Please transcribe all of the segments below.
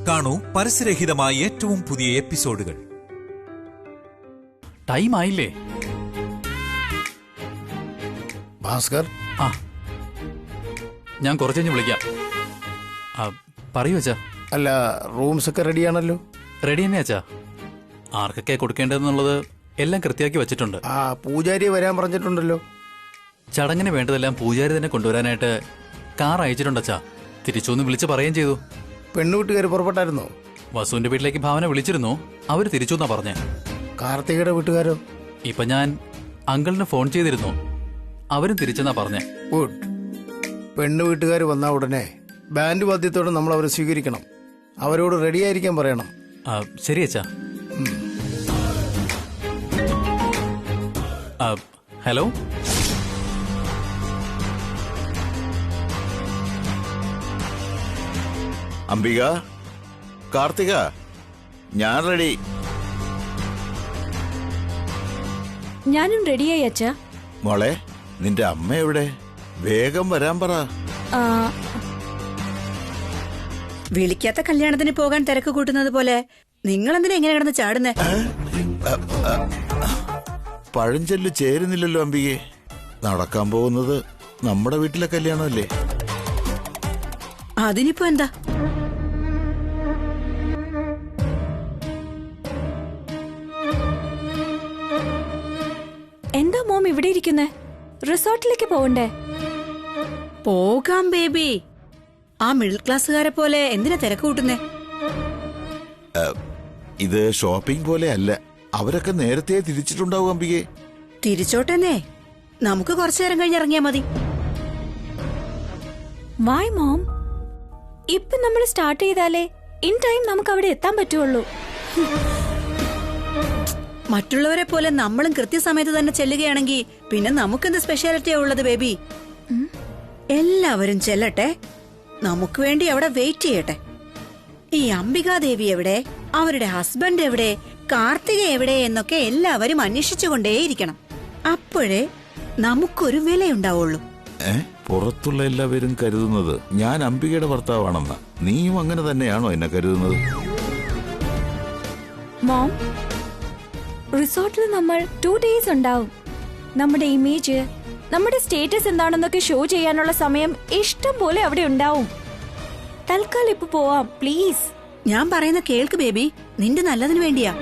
കാണൂ പരസ്യരഹിതമായ ഏറ്റവും പുതിയ എപ്പിസോഡുകൾ. ടൈം ആയില്ലേ ഭാസ്കർ? ഞാൻ കുറച്ച് കഴിഞ്ഞ് വിളിക്കാം. പറയൂ അച്ഛാ. അല്ല, റൂംസ് ഒക്കെ റെഡിയാണല്ലോ? റെഡി തന്നെ അച്ഛാ. ആർക്കൊക്കെ കൊടുക്കേണ്ടതെന്നുള്ളത് എല്ലാം കൃത്യമാക്കി വെച്ചിട്ടുണ്ട്. പൂജാരി വരാൻ പറഞ്ഞിട്ടുണ്ടല്ലോ. ചടങ്ങിന് വേണ്ടതെല്ലാം പൂജാരി തന്നെ കൊണ്ടുവരാനായിട്ട് കാർ അയച്ചിട്ടുണ്ട് അച്ഛാ. തിരിച്ചൊന്ന് വിളിച്ച് പറയുകയും ചെയ്തു. പെണ്ണുവീട്ടുകാർ പുറപ്പെട്ടായിരുന്നോ? വസുവിന്റെ വീട്ടിലേക്ക് ഭാവന വിളിച്ചിരുന്നു. അവര് തിരിച്ചു എന്നാ പറഞ്ഞേ. കാർത്തികയുടെ വീട്ടുകാരോ? ഇപ്പൊ ഞാൻ അങ്കിളിന് ഫോൺ ചെയ്തിരുന്നു. അവരും തിരിച്ചെന്നാ പറഞ്ഞേ. ഗുഡ്. പെണ്ണു വീട്ടുകാർ വന്ന ഉടനെ ബാൻഡ് വാദ്യത്തോടെ നമ്മൾ അവരെ സ്വീകരിക്കണം. അവരോട് റെഡിയായിരിക്കാൻ പറയണം. ശരി അച്ഛാ. ഹലോ, അംബിക, കാർത്തിക, ഞാൻ റെഡി. ഞാനും റെഡിയായി അച്ഛാ. മോളെ, നിന്റെ അമ്മ എവിടെ? വേഗം വരാൻ പറ. വിളിക്കാത്ത കല്യാണത്തിന് പോകാൻ തിരക്ക് കൂട്ടുന്നത് പോലെ നിങ്ങൾ എന്തിനാ എങ്ങനെ കിടന്ന് ചാടുന്നേ? പഴഞ്ചൊല്ല് ചേരുന്നില്ലല്ലോ അംബികെ. നടക്കാൻ പോകുന്നത് നമ്മുടെ വീട്ടിലെ കല്യാണമല്ലേ? അതിനിപ്പോ എന്താ? എന്താ മോം ഇവിടെ ഇരിക്കുന്നേ? റിസോർട്ടിലേക്ക് പോകണ്ടേ? പോകാം ബേബി. ആ മിഡിൽ ക്ലാസ്സുകാരെ പോലെ എന്തിനാ തിരക്ക് കൂട്ടുന്നേ? ഇത് ഷോപ്പിംഗ് പോലെ അല്ല. അവരൊക്കെ നേരത്തെ തിരിച്ചിട്ടുണ്ടാവും അംബികെ. തിരിച്ചോട്ടെന്നേ, നമുക്ക് കുറച്ചു നേരം കഴിഞ്ഞ് ഇറങ്ങിയാ മതി. Why mom? ഇപ്പൊ നമ്മൾ സ്റ്റാർട്ട് ചെയ്താലേ ഇൻ ടൈം നമുക്ക് അവിടെ എത്താൻ പറ്റുള്ളൂ. മറ്റുള്ളവരെ പോലെ നമ്മളും കൃത്യസമയത്ത് തന്നെ ചെല്ലുകയാണെങ്കിൽ പിന്നെ നമുക്കെന്ത് സ്പെഷ്യാലിറ്റിയാ ഉള്ളത് ബേബി? എല്ലാവരും ചെല്ലട്ടെ, നമുക്ക് വേണ്ടി അവിടെ വെയിറ്റ് ചെയ്യട്ടെ. ഈ അംബികാദേവി എവിടെ, അവരുടെ ഹസ്ബൻഡ് എവിടെ, കാർത്തിക എവിടെ എന്നൊക്കെ എല്ലാവരും അന്വേഷിച്ചുകൊണ്ടേയിരിക്കണം. അപ്പോഴേ നമുക്കൊരു വിലയുണ്ടാവുള്ളൂ. പുറത്തുള്ള എല്ലാവരും കരുതുന്നത് ഞാൻ അംബികയുടെ ഭർത്താവാണെന്ന. നീയും അങ്ങനെ തന്നെയാണോ എന്നെ കരുതുന്നത്? മോം, റിസോർട്ടിൽ നമ്മൾ 2 days ഉണ്ടാവും. നമ്മുടെ ഇമേജ്, നമ്മുടെ സ്റ്റേറ്റസ് എന്താണെന്നൊക്കെ ഷോ ചെയ്യാനുള്ള സമയം ഇഷ്ടം പോലെ അവിടെ ഉണ്ടാവും. തൽക്കാലം ഇപ്പൊ പോവാം പ്ലീസ്. ഞാൻ പറയുന്ന കേൾക്ക് ബേബി, നിന്റെ നല്ലതിന് വേണ്ടിയാ.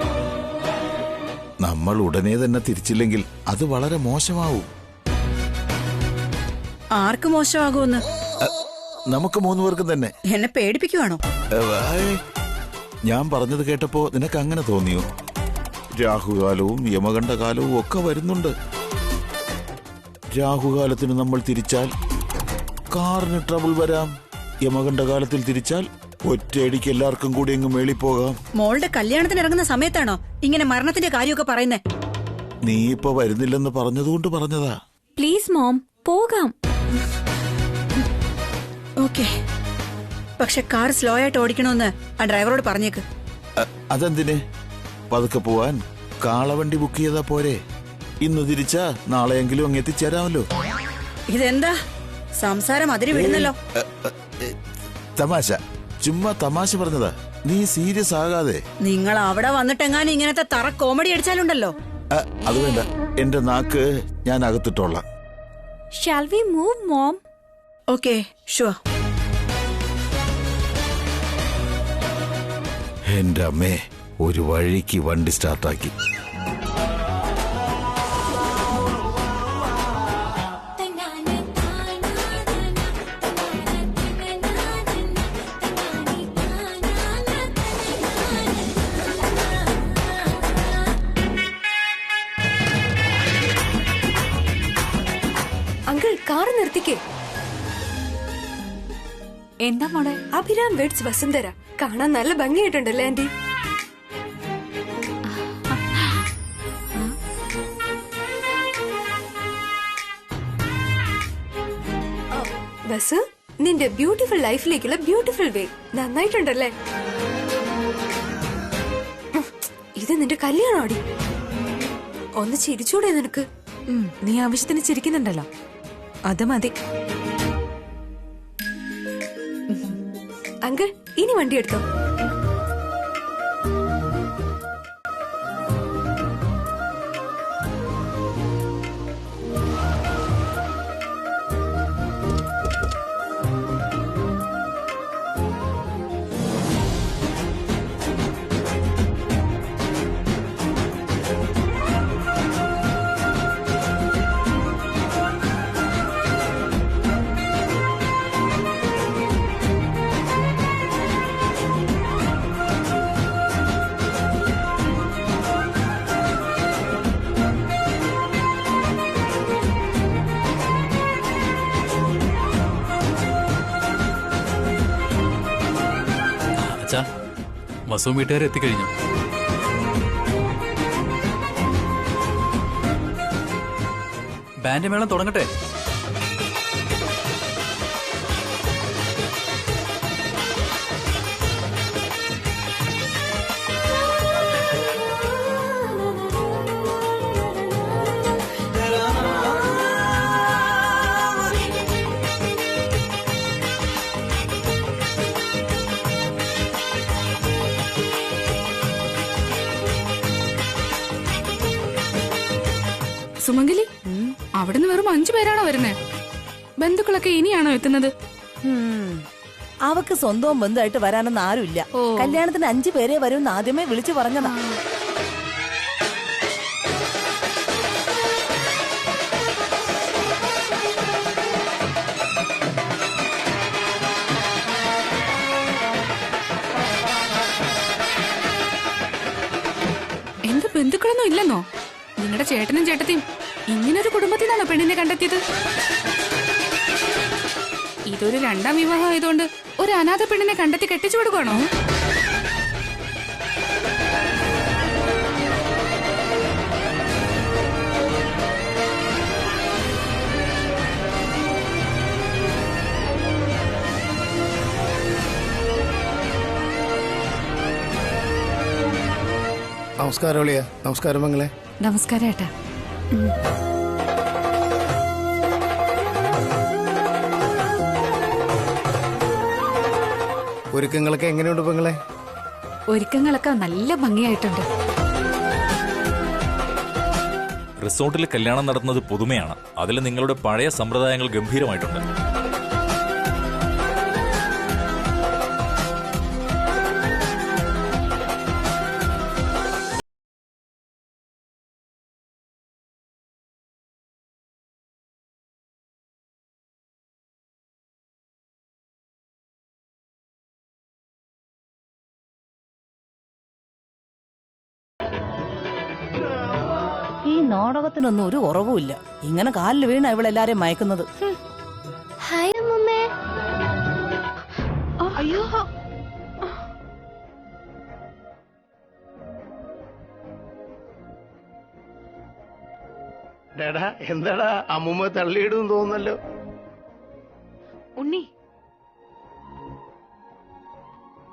നമ്മൾ ഉടനെ തന്നെ തിരിച്ചില്ലെങ്കിൽ അത് വളരെ മോശമാവും. ആർക്ക് മോശമാകുമെന്ന്? നമുക്ക് 3 പേർക്കും തന്നെ. എന്നെ പേടിപ്പിക്കുവാണോ? ഞാൻ പറഞ്ഞത് കേട്ടപ്പോ നിനക്ക് അങ്ങനെ തോന്നിയോ? രാഹുകാലവും യമകണ്ഠകാലവും ഒക്കെ വരുന്നുണ്ട്. രാഹുകാലത്തിന് നമ്മൾ തിരിച്ചാൽ കാറിന് ട്രബിൾ വരാം. യമകണ്ഠകാലത്തിൽ തിരിച്ചാൽ ഒറ്റയടിക്ക് എല്ലാവർക്കും കൂടി അങ്ങ് മേളി പോകാം. മോളുടെ കല്യാണത്തിന് ഇറങ്ങുന്ന സമയത്താണോ ഇങ്ങനെ മരണത്തിന്റെ കാര്യമൊക്കെ പറയുന്നേ? നീ ഇപ്പൊ വരുന്നില്ലെന്ന് പറഞ്ഞതുകൊണ്ട് പറഞ്ഞതാ. പ്ലീസ് മോം, പോകാം. ഓക്കെ, പക്ഷെ കാർ സ്ലോ ആയിട്ട് ഓടിക്കണമെന്ന് ആ ഡ്രൈവറോട് പറഞ്ഞേക്ക്. അതെന്തിന്? പതുക്കെ പോവാൻ കാളവണ്ടി ബുക്ക് ചെയ്താ പോരെ? ഇന്ന് തിരിച്ചാ നാളെയെങ്കിലും അങ്ങ് എത്തിച്ചേരാമല്ലോ. ഇതെന്താ സംസാരം അതിരി വിടുന്നല്ലോ. തമാശ, ചുമ്മാ തമാശ പറഞ്ഞതാ. നീ സീരിയസ് ആകാതെ. നിങ്ങൾ അവിടെ വന്നിട്ടെങ്ങാനും ഇങ്ങനത്തെ തറ കോമഡി അടിച്ചാലുണ്ടല്ലോ. അത് വേണ്ട, എന്റെ നാക്ക് ഞാൻ അകത്തിട്ടോളാം. Shall we move, mom? Okay, sure. എന്റെ അമ്മേ, ഒരു വഴിക്ക് വണ്ടി സ്റ്റാർട്ടാക്കി. Uncle, car നിർത്തിക്കേ. എന്താ മോളെ? അഭിരാം വെഡ്സ് വസുന്ധര കാണാൻ നല്ല ഭംഗിയായിട്ടുണ്ടല്ലേ ആന്റി? വസു, നിന്റെ ബ്യൂട്ടിഫുൾ ലൈഫിലേക്കുള്ള ബ്യൂട്ടിഫുൾ വേ. നന്നായിട്ടുണ്ടല്ലേ? ഇത് നിന്റെ കല്യാണോടി? ഒന്ന് ചിരിച്ചൂടെ നിനക്ക്? നീ ആവശ്യത്തിന് ചിരിക്കുന്നുണ്ടല്ലോ, അത് മതി. അങ്കിൾ, ഇനി വണ്ടി എടുത്തോ. അച്ഛാ, വസുവും വീട്ടുകാർ എത്തിക്കഴിഞ്ഞു. ബാൻഡ് മേളം തുടങ്ങട്ടെ. സുമംഗലി, അവിടുന്ന് വെറും 5 പേരാണോ വരുന്നേ? ബന്ധുക്കളൊക്കെ ഇനിയാണോ എത്തുന്നത്? അവക്ക് സ്വന്തവും ബന്ധമായിട്ട് വരാനൊന്നും ആരുമില്ല. കല്യാണത്തിന് 5 പേരെ വരുമെന്ന് ആദ്യമേ വിളിച്ചു പറഞ്ഞതാ. എന്ത് ബന്ധുക്കളൊന്നും ഇല്ലെന്നോ? നിങ്ങളുടെ ചേട്ടനും ചേട്ടത്തിയും ഇങ്ങനൊരു കുടുംബത്തിൽ നിന്നാണോ പെണ്ണിനെ കണ്ടെത്തിയത്? ഇതൊരു 2ാം വിവാഹം ആയതുകൊണ്ട് ഒരു അനാഥ പെണ്ണിനെ കണ്ടെത്തി കെട്ടിച്ചു കൊടുക്കണോ? നമസ്കാരം അളിയ. നമസ്കാരം മങ്ങളെ. നമസ്കാരം ഏട്ടാ. ഒരുക്കങ്ങളൊക്കെ എങ്ങനെയുണ്ട് പെങ്ങളെ? ഒരുക്കങ്ങളൊക്കെ നല്ല ഭംഗിയായിട്ടുണ്ട്. റിസോർട്ടിൽ കല്യാണം നടത്തുന്നത് പുതുമയാണ്. അതിൽ നിങ്ങളുടെ പഴയ സമ്പ്രദായങ്ങൾ ഗംഭീരമായിട്ടുണ്ട്. ഈ നാടകത്തിനൊന്നും ഒരു കുറവുമില്ല. ഇങ്ങനെ കാലിൽ വീണ ഇവളെല്ലാരെയും മയക്കുന്നത്. ഹായ് അമ്മൂമ്മേ. അയ്യോ, ഡാടാ, എന്താടാ അമ്മൂമ്മ തള്ളിയിടും തോന്നല്ലോ. ഉണ്ണി,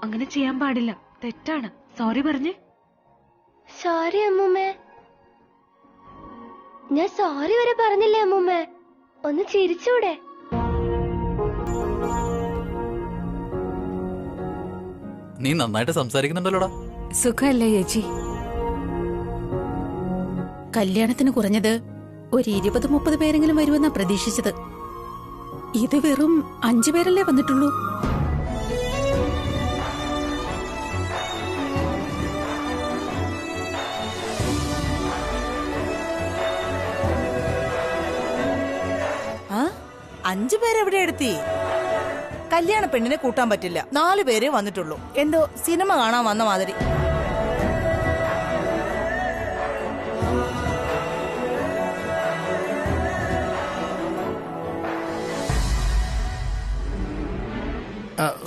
അങ്ങനെ ചെയ്യാൻ പാടില്ല, തെറ്റാണ്. സോറി പറഞ്ഞേ. സോറി അമ്മൂമ്മേ. ഞാൻ സോറി വരെ പറഞ്ഞില്ലേ അമ്മൂമ്മേ? ഒന്ന് ചിരിച്ചൂടെ? നീ നന്നായിട്ട് സംസാരിക്കുന്നുണ്ടല്ലോടാ. സുഖല്ലേ ചേച്ചി? കല്യാണത്തിന് കുറഞ്ഞത് ഒരു 20-30 പേരെങ്കിലും വരുമെന്നാ പ്രതീക്ഷിച്ചത്. ഇത് വെറും 5 പേരല്ലേ വന്നിട്ടുള്ളൂ. ആ 5 പേരെവിടെ എടുത്തി? കല്യാണ പെണ്ണിനെ കൂട്ടാൻ പറ്റില്ല. 4 പേരെ വന്നിട്ടുള്ളൂ. എന്തോ സിനിമ കാണാൻ വന്ന മാതിരി.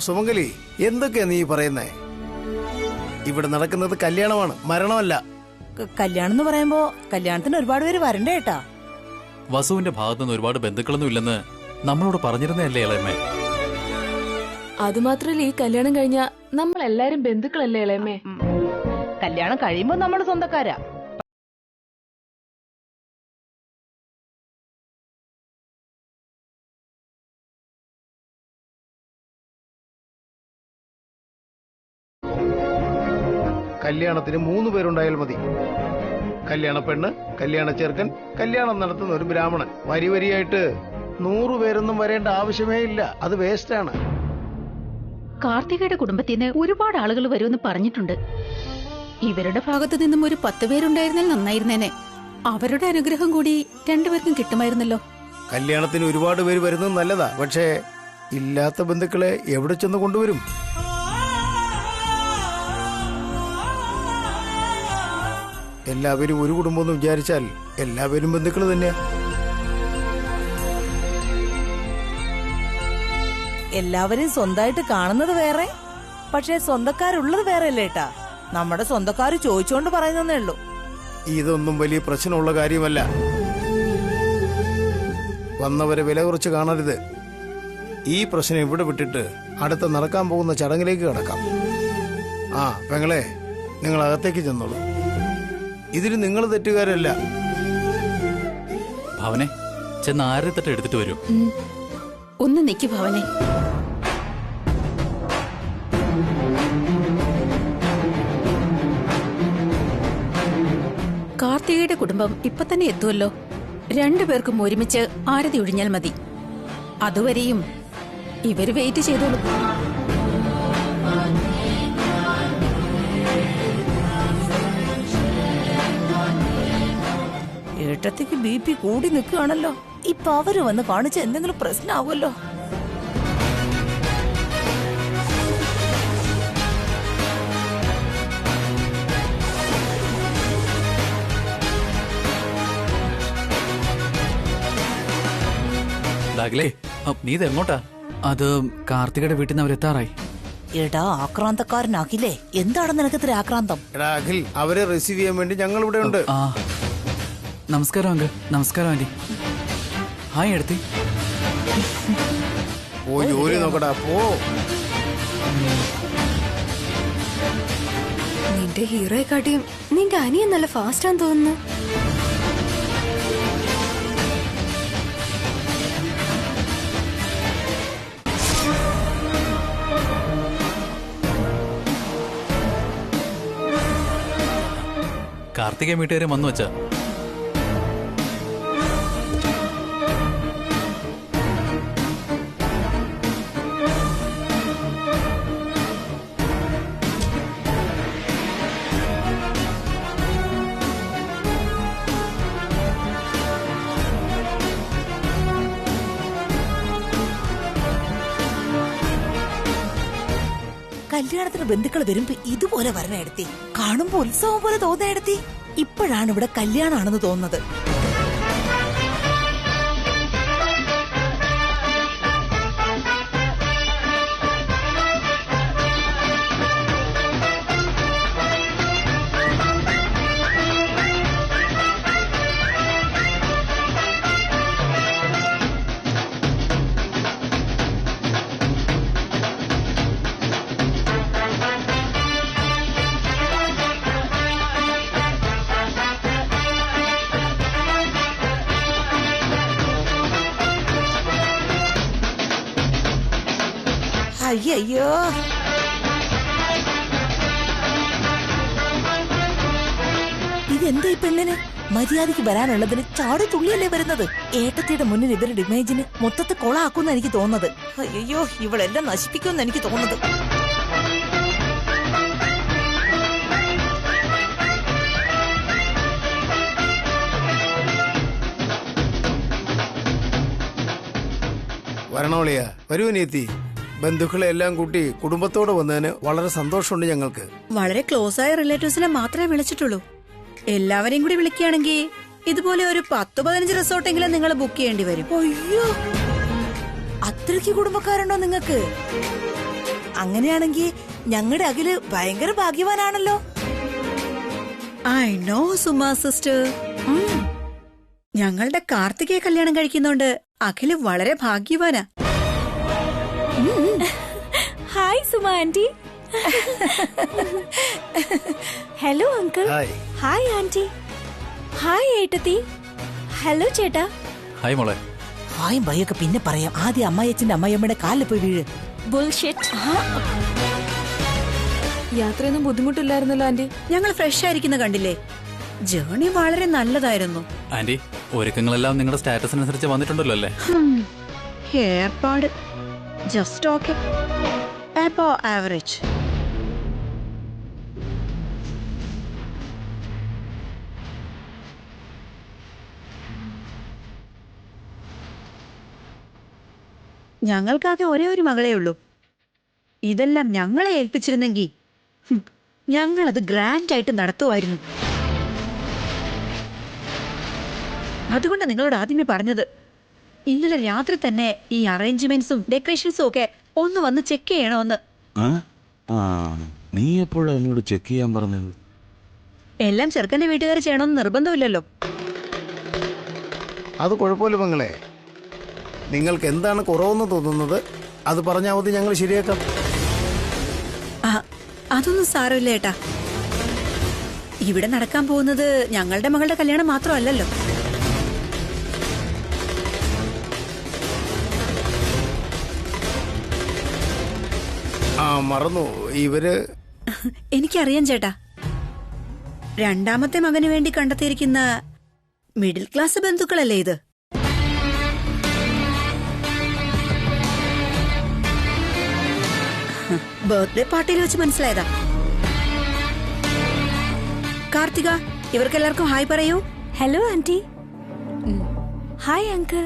സുമംഗലി, എന്തൊക്കെയാ നീ പറയുന്നേ? ഇവിടെ നടക്കുന്നത് കല്യാണമാണ്, മരണമല്ല. കല്യാണം എന്ന് പറയുമ്പോ കല്യാണത്തിന് ഒരുപാട് പേര് വരണ്ടേ ഏട്ടാ? വസുവിന്റെ ഭാഗത്തുനിന്ന് ഒരുപാട് ബന്ധുക്കളൊന്നും ഇല്ലെന്ന് നമ്മളോട് പറഞ്ഞിരുന്നല്ലേ ഇളയമ്മേ? അതുമാത്രല്ല, ഈ കല്യാണം കഴിഞ്ഞ നമ്മൾ എല്ലാരും ബന്ധുക്കളല്ലേ ഇളയമ്മേ? കല്യാണം കഴിയുമ്പോ നമ്മുടെ സ്വന്തക്കാരാ. കല്യാണത്തിന് 3 പേരുണ്ടായാൽ മതി. കല്യാണ പെണ്ണ്, കല്യാണ ചെറുക്കൻ, കല്യാണം നടത്തുന്ന ഒരു ബ്രാഹ്മണൻ. വരി വരിയായിട്ട് 100 പേരൊന്നും വരേണ്ട ആവശ്യമേ ഇല്ല. അത് വേസ്റ്റാണ്. കാർത്തികയുടെ കുടുംബത്തിൽ നിന്ന് ഒരുപാട് ആളുകൾ വരുമെന്ന് പറഞ്ഞിട്ടുണ്ട്. ഇവരുടെ ഭാഗത്തു നിന്നും ഒരു 10 പേരുണ്ടായിരുന്നാൽ നന്നായിരുന്നേനെ. അവരുടെ അനുഗ്രഹം കൂടി 2 പേർക്കും കിട്ടുമായിരുന്നല്ലോ. കല്യാണത്തിന് ഒരുപാട് പേര് വരുന്നത് നല്ലതാ. പക്ഷേ ഇല്ലാത്ത ബന്ധുക്കളെ എവിടെ ചെന്ന് കൊണ്ടുവരും? എല്ലാവരും ഒരു കുടുംബം എന്ന് വിചാരിച്ചാൽ എല്ലാവരും ബന്ധുക്കൾ തന്നെയാ. എല്ലാവരെയും സ്വന്തമായിട്ട് കാണുന്നത് വേറെ, പക്ഷെ സ്വന്തക്കാരുള്ളത് വേറെ അല്ലേ ഏട്ടാ. നമ്മുടെ സ്വന്തക്കാര് ചോദിച്ചോണ്ട് പറയുന്നേ ഉള്ളൂ. ഇതൊന്നും വലിയ പ്രശ്നമുള്ള കാര്യമല്ല. വന്നവരെ വില കുറച്ച് കാണരുത്. ഈ പ്രശ്നം ഇവിടെ വിട്ടിട്ട് അടുത്ത നടക്കാൻ പോകുന്ന ചടങ്ങിലേക്ക് കടക്കാം. ആ പെങ്ങളെ, നിങ്ങൾ അകത്തേക്ക് ചെന്നോളൂ. ഇതിൽ നിങ്ങൾ തെറ്റുകാരല്ല. ഭവനെ ചെന്ന് ആരത്തട്ട് എടുത്തിട്ട് വരൂ. ഒന്ന് നിക്ക് ഭവനെ. കാർത്തികയുടെ കുടുംബം ഇപ്പൊ തന്നെ എത്തുമല്ലോ. രണ്ടുപേർക്കും ഒരുമിച്ച് ആരതി ഒഴിഞ്ഞാൽ മതി. അതുവരെയും ഇവര് വെയിറ്റ് ചെയ്തോളൂ. ഏട്ടത്തിക്ക് BP കൂടി നിൽക്കുകയാണല്ലോ. ഇപ്പൊ അവര് വന്ന് കാണിച്ച എന്തെങ്കിലും പ്രശ്നമാവുമല്ലോ. ഡാഗിലേ, നീ ഇതെങ്ങോട്ടാ? അത് കാർത്തികയുടെ വീട്ടിൽ നിന്ന് അവരെത്താറായി. എടാ ആക്രാന്തക്കാരനാക്കില്ലേ, എന്താണ് നിനക്ക് ഇത്ര ആക്രാന്തം? എടാ അഖിൽ, അവരെ റിസീവ് ചെയ്യാൻ വേണ്ടി ഞങ്ങൾ ഇവിടെ ഉണ്ട്. ആ നമസ്കാരം അങ്കിൾ. നമസ്കാരം ആന്റി. ഹായ് എടുത്തി. പോയി ജോലി നോക്കടാ, പോ. നിന്റെ ഹീറോയെ കാട്ടിയും നിന്റെ അനിയൻ നല്ല ഫാസ്റ്റാന്ന് തോന്നുന്നു. കാർത്തിക വീട്ടുകാരെ വന്നു വെച്ചാ. കല്യാണത്തിന് ബന്ധുക്കൾ വരുമ്പോ ഇതുപോലെ വരണേടത്തി. കാണുമ്പോ ഉത്സവം പോലെ തോന്നേടത്തി. ഇപ്പോഴാണ് ഇവിടെ കല്യാണാണെന്ന് തോന്നുന്നത്. അയ്യോ, ഇതെന്താ ഈ പെണ്ണിന്? മര്യാദയ്ക്ക് വരാനുള്ളതിന് ചാടി തുള്ളിയല്ലേ വരുന്നത്. ഏട്ടത്തിയുടെ മുന്നിൽ ഇവരുടെ ഇമേജിന് മൊത്തത്തിൽ കൊളാക്കുന്ന എനിക്ക് തോന്നുന്നത്. അയ്യോ, ഇവളെല്ലാം നശിപ്പിക്കുമെന്ന് എനിക്ക് തോന്നുന്നത്. വരണോളിയാ, വരൂ നീത്തി. ബന്ധുക്കളെ എല്ലാം കൂട്ടി കുടുംബത്തോടെ വന്നതിന് വളരെ സന്തോഷമുണ്ട് ഞങ്ങൾക്ക്. വളരെ ക്ലോസ് ആയ റിലേറ്റീവ്സിനെ മാത്രമേ വിളിച്ചിട്ടുള്ളൂ. എല്ലാവരെയും കൂടി വിളിക്കുകയാണെങ്കിൽ ഇതുപോലെ ഒരു 10-15 റിസോർട്ടെങ്കിലും നിങ്ങൾ ബുക്ക് ചെയ്യേണ്ടി വരും. അയ്യോ, അത്രയ്ക്ക് കുടുംബക്കാരുണ്ടോ നിങ്ങൾക്ക്? അങ്ങനെയാണെങ്കിൽ ഞങ്ങളുടെ അഖില് ഭയങ്കര ഭാഗ്യവാനാണല്ലോ. I know Suma sister. ഞങ്ങളുടെ കാർത്തികയെ കല്യാണം കഴിക്കുന്നോണ്ട് അഖില് വളരെ ഭാഗ്യവാനാ. Hi Suma aunty. Hello uncle. Hi aunty. Hi ഏട്ടത്തി. ഹലോ ചേട്ടാ. ഹായ് മോളെ. ഹായും ഭയൊക്കെ പിന്നെ പറയാം. ആദ്യം അമ്മായിയച്ഛന്റെ അമ്മായിയമ്മയുടെ കാലിൽ പോയി വീഴ്. ബുൾഷിറ്റ്. യാത്രയൊന്നും ബുദ്ധിമുട്ടില്ലായിരുന്നല്ലോ ആന്റി. ഞങ്ങൾ ഫ്രഷ് ആയിരിക്കുന്ന കണ്ടില്ലേ? ജേർണി വളരെ നല്ലതായിരുന്നു. ആന്റി, ഒരുക്കങ്ങളെല്ലാം നിങ്ങളുടെ സ്റ്റാറ്റസിനനുസരിച്ച് വന്നിട്ടുണ്ടല്ലോ അല്ലേ? ഏർപ്പാട് ജസ്റ്റ് ഓക്കെ, അബോ ആവറേജ്. ഞങ്ങൾക്കാകെ ഒരേ ഒരു മകളേ ഉള്ളൂ. ഇതെല്ലാം ഞങ്ങളെ ഏൽപ്പിച്ചിരുന്നെങ്കിൽ ഞങ്ങളത് ഗ്രാൻഡായിട്ട് നടത്തുമായിരുന്നു. അതുകൊണ്ട് നിങ്ങളോട് ആദ്യമേ പറഞ്ഞത്, ഇന്നലെ രാത്രി തന്നെ ഈ അറേഞ്ച്മെന്റ്സും ഡെക്കറേഷൻസും ഒക്കെ ഒന്ന് വന്ന് ചെക്ക് ചെയ്യണമെന്ന്. ആ നീ എപ്പോഴാ എന്നോട് ചെക്ക് ചെയ്യാൻ പറഞ്ഞത്? എല്ലാം ചെറുക്കന്റെ വീട്ടുകാർ ചെയ്യണമെന്ന് നിർബന്ധമില്ലല്ലോ. അത് കുഴപ്പമില്ല പെങ്ങളെ. നിങ്ങൾക്ക് എന്താണ് കുറവെന്ന് തോന്നുന്നത് അത് പറഞ്ഞാൽ മതി, ഞങ്ങൾ ശരിയാക്കാം. അതൊന്നും സാരമില്ല ഏട്ടാ. ഇവിടെ നടക്കാൻ പോകുന്നത് ഞങ്ങളുടെ മകളുടെ കല്യാണം മാത്രമല്ലല്ലോ. മറന്നു, ഇവര് എനിക്കറിയാം ചേട്ടാ. രണ്ടാമത്തെ മകന് വേണ്ടി കണ്ടെത്തിയിരിക്കുന്ന മിഡിൽ ക്ലാസ് ബന്ധുക്കളല്ലേ ഇത്? ബർത്ത്ഡേ പാർട്ടിയിൽ വെച്ച് മനസ്സിലായതാ. കാർത്തിക, ഇവർക്കെല്ലാവർക്കും ഹായ് പറയൂ. Hello aunty. Hi uncle.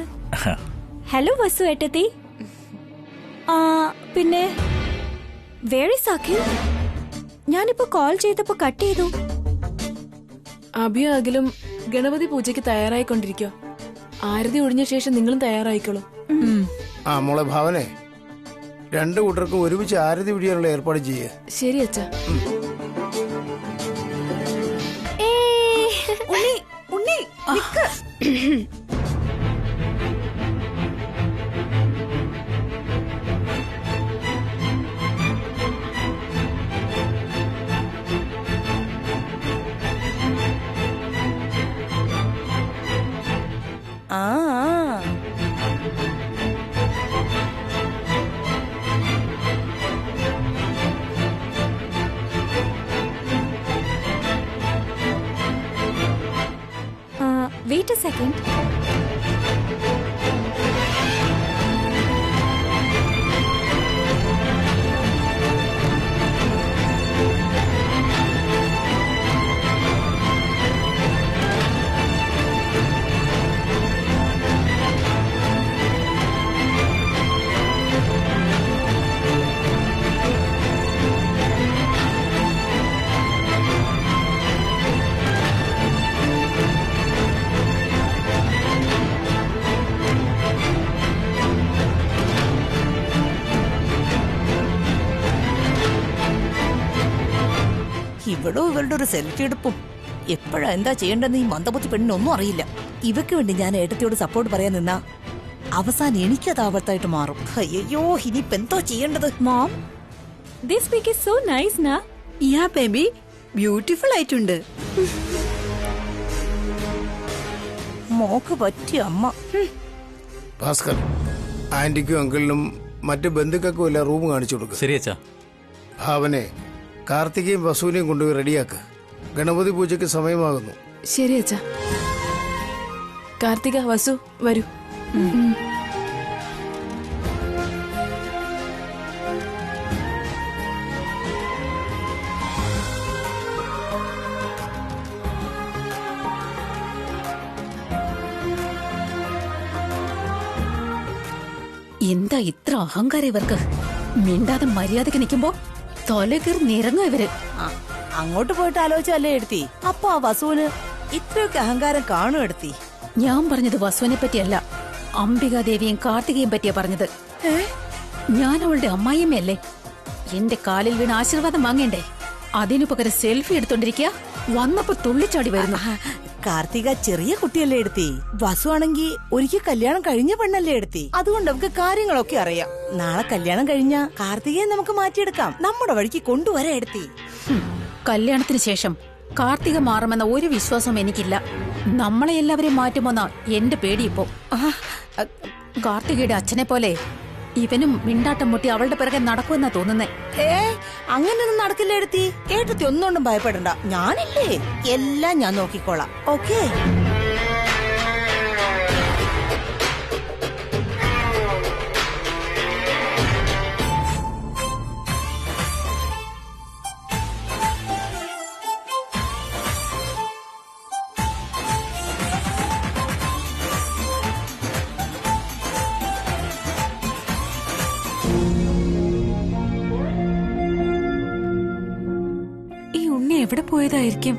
Hello Vasu ഏട്ടത്തി. പിന്നെ വേറെ സാഖിൽ ഞാനിപ്പോ കോൾ ചെയ്തപ്പോ കട്ട് ചെയ്തു. അഭിയും അഖിലും ഗണപതി പൂജയ്ക്ക് തയ്യാറായിക്കൊണ്ടിരിക്കോ. ആരതി ഒഴിഞ്ഞ ശേഷം നിങ്ങളും തയ്യാറായിക്കോളൂ. മോളെ ഭാവനെ, രണ്ടു കൂട്ടർക്കും ഒരുമിച്ച് ആരതി പിടിയാനുള്ള ഏർപ്പാട് ചെയ്യേ. ശരി അച്ഛാ. Wait a second. ഇവളോ ഇവളുടെ ഒരു സെൽഫി എടുപ്പും. എപ്പോഴാ എന്താ ചെയ്യേണ്ടെന്ന് ഈ മന്ദബുദ്ധി പെണ്ണിനൊന്നും അറിയില്ല. ഇവക്ക് വേണ്ടി ഞാൻ ഏട്ടത്തിയോട് സപ്പോർട്ട് പറയാൻ നിന്നാ അവസാനം എനിക്കത് ആപത്തായിട്ട് മാറും. അയ്യോ, ഇനിയിപ്പോ എന്തോ ചെയ്യേണ്ടത്? Mom, this pic is so nice നാ. യാ ബേബി, ബ്യൂട്ടിഫുൾ ആയിട്ടുണ്ട്. മോക്ക് പറ്റിയ അമ്മ. ഭാസ്കർ, ആന്റിക്കും അങ്കിളിനും മറ്റു ബന്ധുക്കൾക്കും എല്ലാം റൂം കാണിച്ചു കൊടുക്കും. ശരി അച്ഛാ. ഭാവനെ, കാർത്തികയും വസുവിനെയും കൊണ്ടുപോയി റെഡിയാക്ക്. ഗണപതി പൂജയ്ക്ക് സമയമാകുന്നു. ശരി അച്ഛാ. കാർത്തിക, വസു വരൂ. എന്താ ഇത്ര അഹങ്കാരം ഇവർക്ക്? മിണ്ടാതെ മര്യാദക്ക് നിൽക്കുമ്പോ തൊലകീർ നിറങ്ങും ഇവര്. അങ്ങോട്ട് പോയിട്ട് ആലോചിച്ചല്ലേ എടുത്തി? അപ്പൊ ആ വസുവിന് ഇത്രയൊക്കെ അഹങ്കാരം കാണും എടുത്തി? ഞാൻ പറഞ്ഞത് വസുവിനെ പറ്റിയല്ല, അംബികാദേവിയും കാർത്തികയും പറ്റിയാ പറഞ്ഞത്. ഞാൻ അവളുടെ അമ്മായിയമ്മയല്ലേ? എന്റെ കാലിൽ വീണ് ആശീർവാദം വാങ്ങേണ്ടേ? അതിനു പകരം സെൽഫി എടുത്തോണ്ടിരിക്കുക. വന്നപ്പോ തുള്ളിച്ചാടി വരുന്നു. കാർത്തിക ചെറിയ കുട്ടിയല്ലേ എടുത്തി? വസു ആണെങ്കി ഒരിക്കൽ കല്യാണം കഴിഞ്ഞ പെണ്ണല്ലേ എടുത്തി? അതുകൊണ്ട് നമുക്ക് കാര്യങ്ങളൊക്കെ അറിയാം. നാളെ കല്യാണം കഴിഞ്ഞ കാർത്തികയെ നമുക്ക് മാറ്റിയെടുക്കാം, നമ്മുടെ വഴിക്ക് കൊണ്ടുവരാ എടുത്തി. കല്യാണത്തിന് ശേഷം കാർത്തിക മാറുമെന്ന ഒരു വിശ്വാസവും എനിക്കില്ല. നമ്മളെ എല്ലാവരെയും മാറ്റുമോന്നാ എന്റെ പേടിയിപ്പോ. കാർത്തികയുടെ അച്ഛനെ പോലെ ഇവനും മിണ്ടാട്ടം മുട്ടി അവളുടെ പിറകെ നടക്കുമെന്നാ തോന്നുന്നേ. അങ്ങനെയൊന്നും നടക്കില്ല എടുത്തി. ഏട്ടത്തി ഒന്നുകൊണ്ടും ഭയപ്പെടണ്ട, ഞാനില്ലേ, എല്ലാം ഞാൻ നോക്കിക്കോളാം. ഓക്കേ? എവിടെ പോയതായിരിക്കും?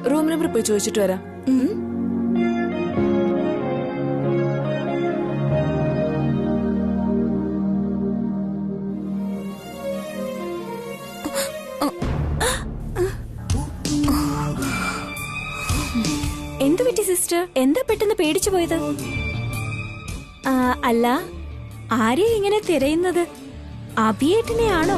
റൂം നമ്പർ പോയി ചോദിച്ചിട്ട് വരാം. സിസ്റ്റർ എന്താ പെട്ടെന്ന് പേടിച്ചു പോയത്? അല്ല, ആരെയും ഇങ്ങനെ തിരയുന്നത്? അഭിയേട്ടനെയാണോ?